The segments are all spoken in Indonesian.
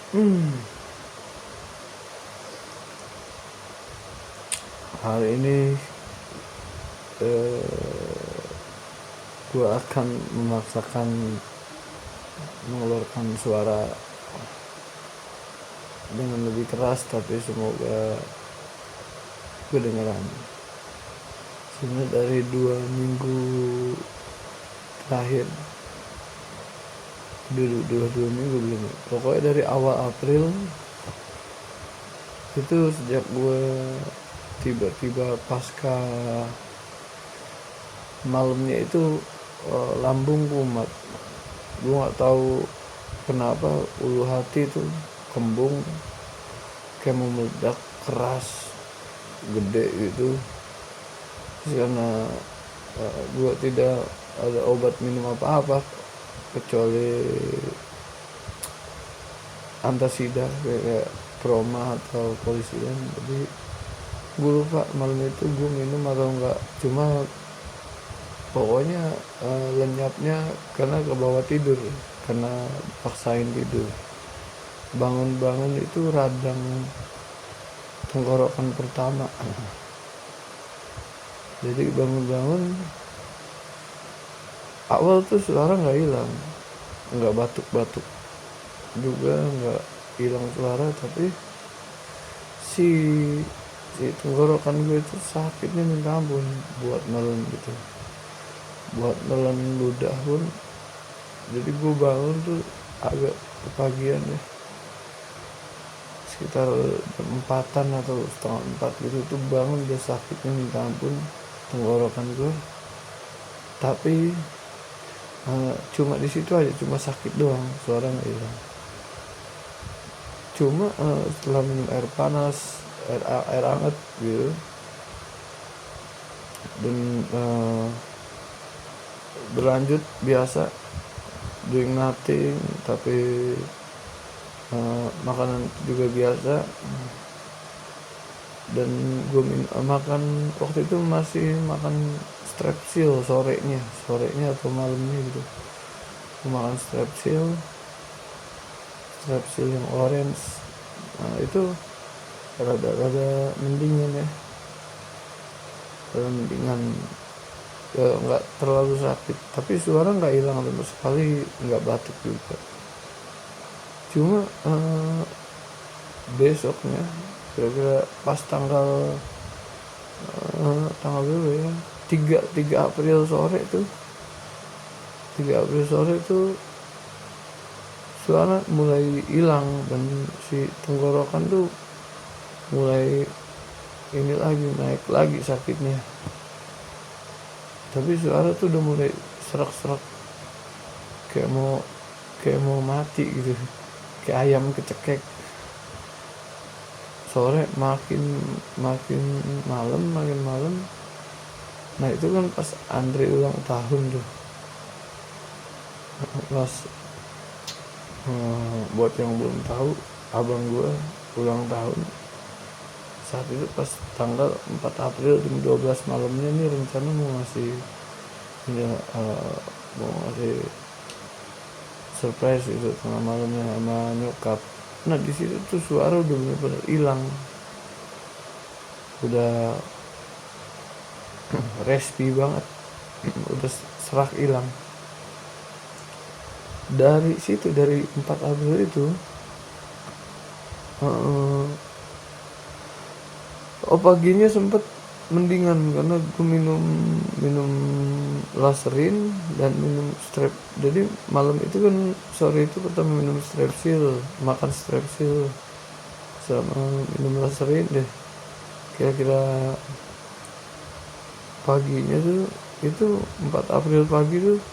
Hmm, hari ini gue akan memaksakan mengeluarkan suara dengan lebih keras, tapi semoga kedengaran. Sebenarnya dari 2 minggu terakhir, dua minggu belum, pokoknya dari awal April itu, sejak gue tiba-tiba pasca malamnya itu, lambung kumat. Gue nggak tahu kenapa ulu hati itu kembung kayak mau meledak, keras, gede gitu. Terus karena gue tidak ada obat minum apa-apa kecuali antasida kayak Proma atau Polisian. Jadi gue lupa malam itu gue minum atau enggak, cuma pokoknya lenyapnya karena ke bawah tidur, karena paksain tidur. Bangun-bangun itu radang tenggorokan pertama. Jadi bangun-bangun awal tuh suara nggak hilang, nggak batuk-batuk juga, nggak hilang suara, tapi si si tenggorokan gue itu sakitnya minta ampun, buat nelen gitu, buat nelen ludah pun. Jadi gue bangun tuh agak kepagian ya, sekitar jam 4-an atau setengah 4 gitu tuh bangun, udah sakitnya minta ampun tenggorokan gue. Tapi cuma di situ aja, cuma sakit doang, suara nggak hilang. Cuma setelah minum air panas, air hangat gitu, dan berlanjut biasa doing nothing, tapi makanan juga biasa. Dan gue makan waktu itu masih makan strepsil sorenya atau malamnya gitu. Gue makan strepsil yang orange. Nah itu rada mendingan ya, rada mendingan, nggak terlalu sakit, tapi suara nggak hilang sama sekali, nggak batuk juga. Cuma besoknya, kira-kira pas tanggal berapa ya, 3 April sore tuh, 3 April sore tuh suara mulai hilang, dan si tenggorokan tuh mulai ini lagi, naik lagi sakitnya. Tapi suara tuh udah mulai serak-serak, kayak mau mati gitu, kayak ayam kecekek. Sore makin malam. Nah itu kan pas Andre ulang tahun tuh, pas buat yang belum tahu, abang gue ulang tahun. Saat itu pas tanggal 4 April jam 12 malamnya nih, rencana mau ngasih ya, mau ngasih surprise itu tengah malamnya sama nyokap. Nah di situ tuh suara udah bener-bener hilang, udah respi banget, udah serak hilang. Dari situ, dari 4 April itu, paginya sempet mendingan karena gue minum laserin dan minum strep. Jadi malam itu kan, sore itu pertama minum strepsil, makan strepsil sama minum laserin deh. Kira-kira paginya tuh, itu 4 April pagi tuh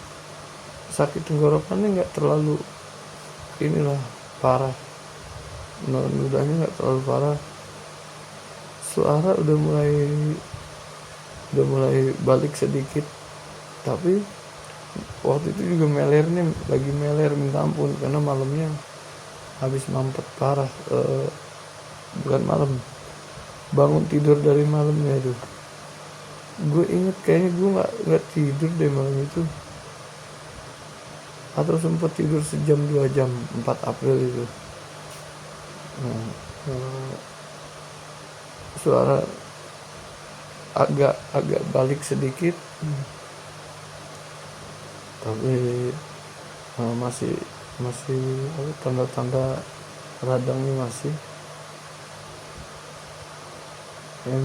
sakit tenggorokannya nggak terlalu inilah parah, ludahnya nggak terlalu parah. Suara udah mulai balik sedikit, tapi waktu itu juga lagi meler minta ampun, karena malamnya habis mampet parah. Bukan malam, bangun tidur dari malamnya itu. Gue inget kayaknya gue nggak tidur deh malam itu, atau sempat tidur sejam 2 jam 4 April itu. Nah, suara agak balik sedikit, tapi masih tanda-tanda radangnya masih. Dan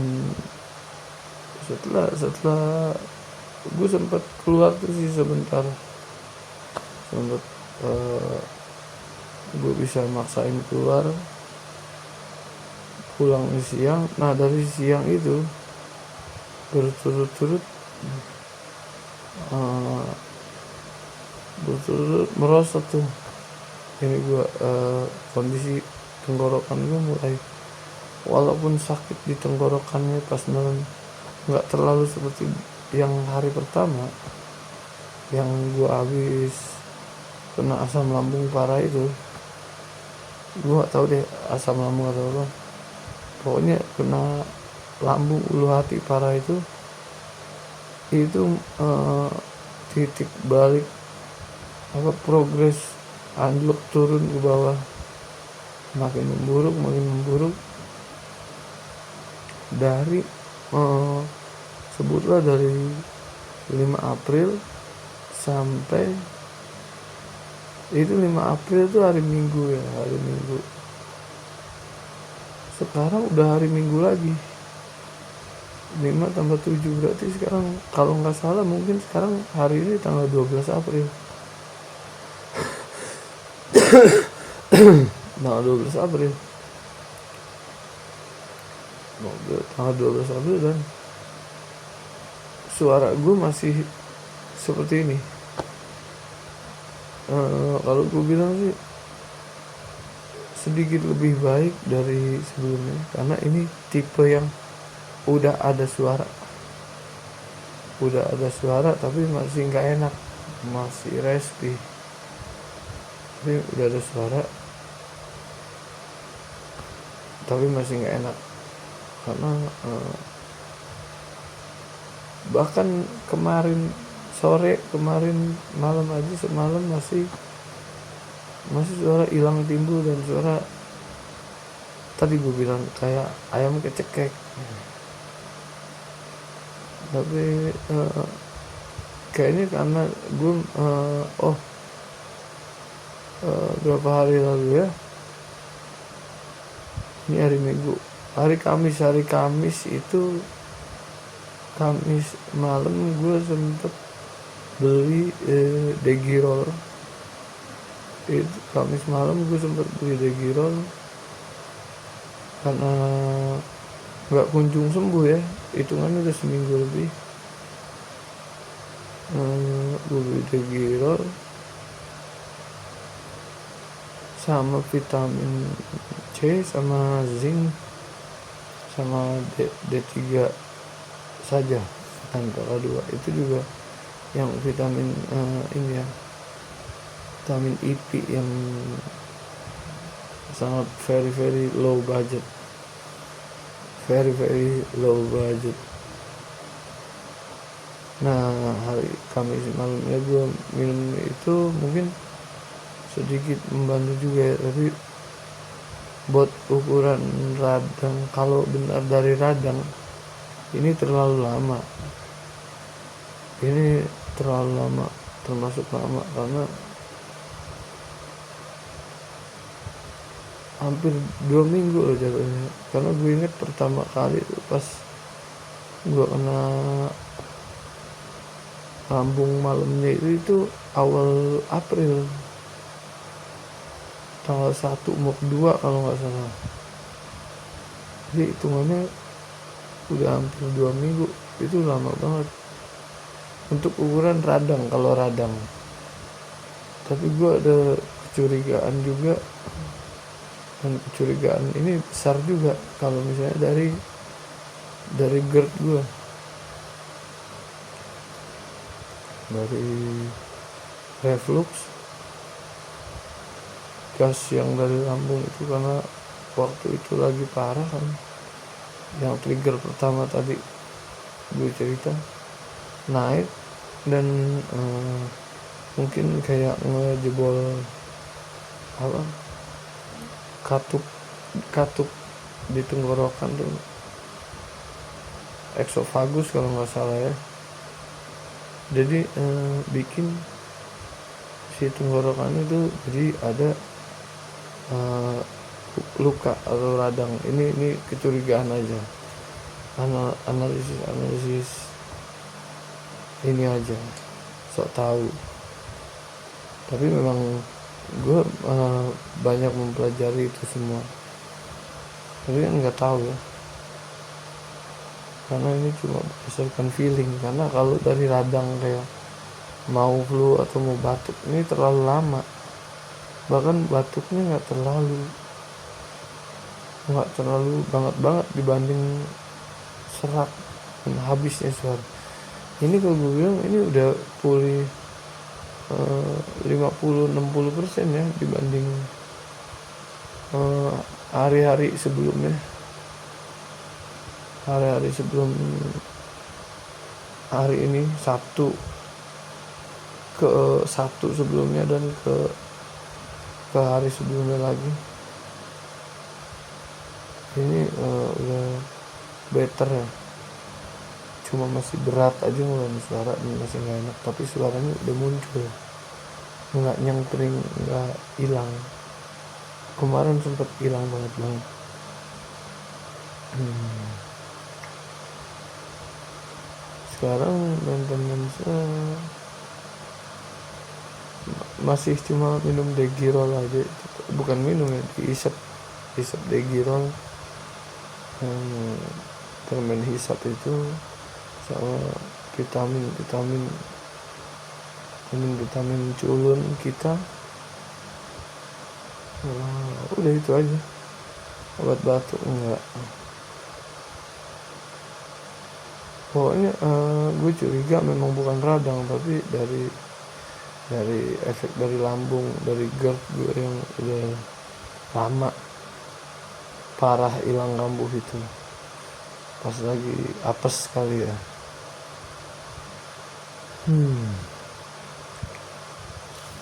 setelah gue sempat keluar tuh sih sebentar, sempat gue bisa maksain keluar, pulang siang. Nah dari siang itu berturut-turut merosot tuh ini gue, kondisi tenggorokan gue mulai, walaupun sakit di tenggorokannya pas malam nggak terlalu seperti yang hari pertama yang gue habis kena asam lambung parah itu. Gue nggak tahu deh asam lambung atau apa, pokoknya kena lambung ulu hati parah itu titik balik progres anjlok turun ke bawah, makin memburuk dari sebutlah dari 5 April sampai itu 5 April itu hari Minggu. Sekarang udah hari Minggu lagi, 5 tambah 7 berarti sekarang kalau nggak salah mungkin sekarang hari ini tanggal 12 April. tanggal 12 April dan suara gue masih seperti ini. Kalau gue bilang sih sedikit lebih baik dari sebelumnya, karena ini tipe yang udah ada suara tapi masih nggak enak, masih respi, tapi udah ada suara tapi masih nggak enak. Karena bahkan kemarin malam aja, semalam masih suara hilang timbul, dan suara tadi gue bilang kayak ayam kecekek. Tapi kayaknya karena gue berapa hari lalu ya, ini hari Minggu, hari Kamis itu, Kamis malam gue sempet beli degirol. Itu Kamis malam gue sempet beli degirol karena nggak kunjung sembuh ya, hitungannya udah seminggu lebih. Gue beli degirol sama vitamin C sama zinc sama D3 saja antara 2 itu juga, yang vitamin ini ya, vitamin IP yang sangat very low budget, very low budget. Nah hari Kamis malamnya gue minum itu mungkin sedikit membantu juga ya, tapi buat ukuran radang, kalau benar dari radang ini terlalu lama, termasuk lama, karena hampir 2 minggu loh jatuhnya. Karena gue inget pertama kali itu pas gue kena lambung malamnya itu awal April, tanggal 1 mau 2 kalau nggak salah. Jadi hitungannya udah hampir 2 minggu, itu lama banget untuk ukuran radang, kalau radang. Tapi gue ada kecurigaan juga, dan kecurigaan ini besar juga kalau misalnya dari GERD gue, dari reflux gas yang dari lambung itu, karena waktu itu lagi parah kan, yang trigger pertama tadi gue cerita naik, dan mungkin kayak ngejebol katup katup di tenggorokan tuh, eksofagus kalau nggak salah ya. Jadi bikin si tenggorokan itu jadi ada luka atau radang. Ini kecurigaan aja, analisis ini aja, sok tahu. Tapi memang gue banyak mempelajari itu semua, tapi kan nggak tahu ya, karena ini cuma berdasarkan feeling. Karena kalau dari radang kayak mau flu atau mau batuk ini terlalu lama, bahkan batuknya nggak terlalu banget dibanding serak dan habisnya suara. Ini kalau gue bilang ini udah pulih 50-60% ya dibanding hari-hari sebelumnya, hari-hari sebelum hari ini, Sabtu sebelumnya, dan ke hari sebelumnya lagi. Ini udah better ya, cuma masih berat aja ngeluarin suara dan masih nggak enak, tapi suaranya udah muncul, nggak nyengkring, nggak hilang. Kemarin sempet hilang banget. Sekarang maintenance masih cuma minum Degirol aja, bukan minum ya, diisap Degirol, permen hisap itu, sama vitamin culun kita. Udah itu aja. Obat batuk enggak. Pokoknya gue curiga memang bukan radang, tapi dari efek dari lambung, dari GERD gue yang udah lama parah hilang kambuh itu, pas lagi apes kali ya.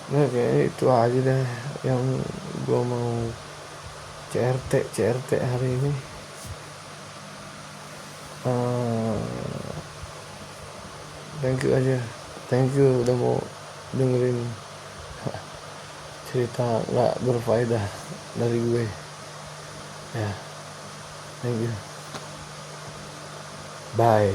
Nah kayaknya itu aja deh yang gue mau CRT hari ini. Thank you udah mau dengerin cerita nggak berfaedah dari gue ya. Thank you, bye.